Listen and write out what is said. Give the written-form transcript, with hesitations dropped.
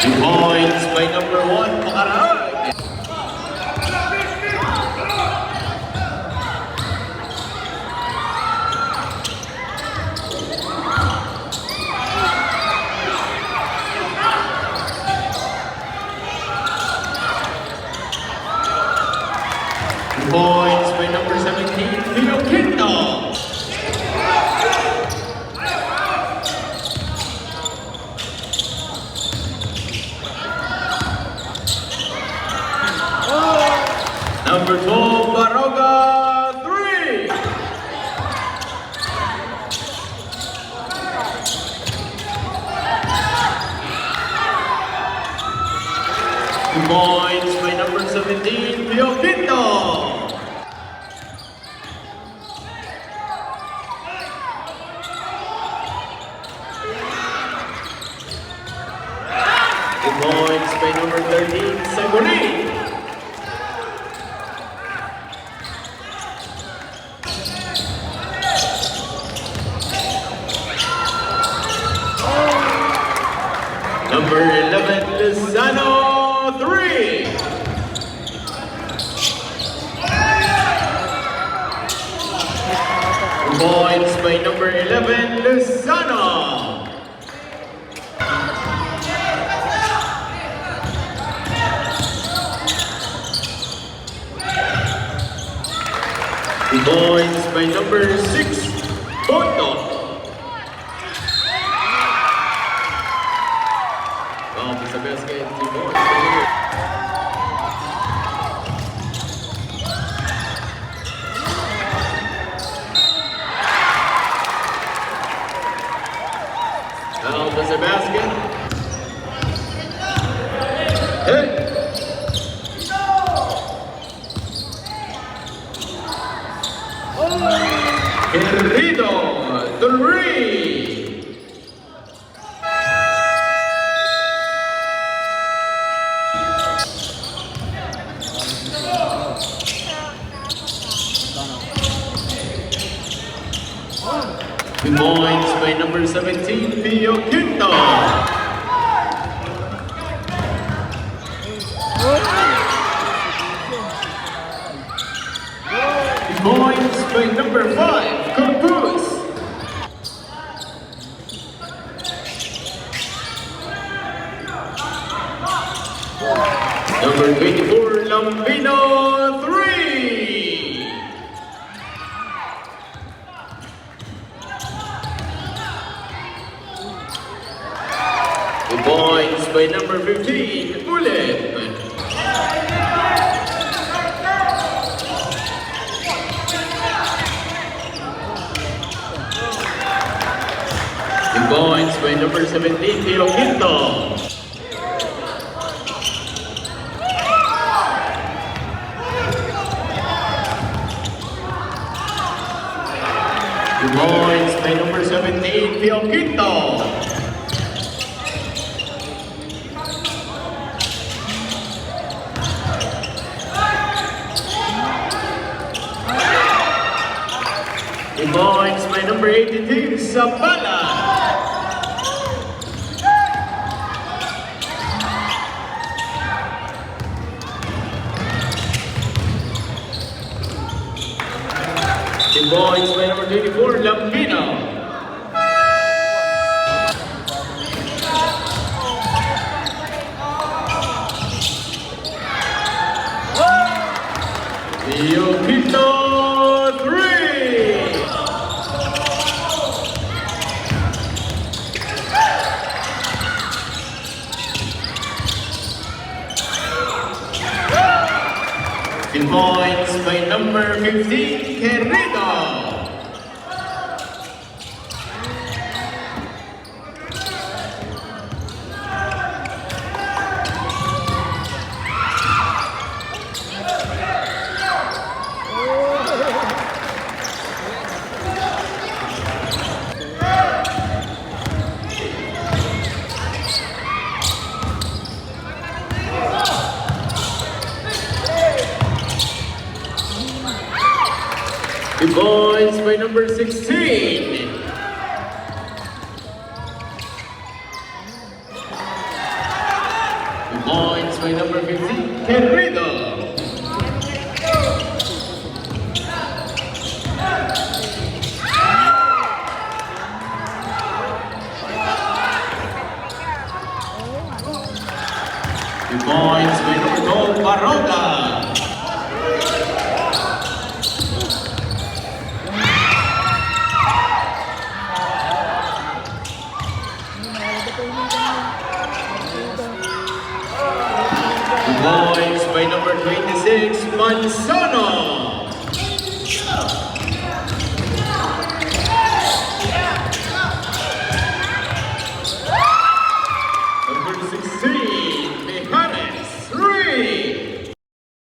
2 points by number 1, Pakaraan. Points by number 17, Pino Quinto. Number 12, Baroga, 3. Points by number 17, Pino Quinto. Points by number 13, Sagurin. Number 11, Lozano, 3. Points by number 11, Lozano. Points by number 6, Boto. Sa basket, 3 points. Out to the basket. Hey! Querido, 3. Points by number 17, Pio Quinto. Points by number 5, Corpus. Number 24, Lambino, 3. Points by number 15, Bullet. Points by number 17, Pio Quinto. Points by number 17, Pio Quinto. Points by number 82, Sabala. Points by number 24, Lambino. Pio Quinto, 3. Points by number 15, Querido. Points by number 16. by number 15, Querido. The points by number 12, Baroga. The points by number 26, Manzano.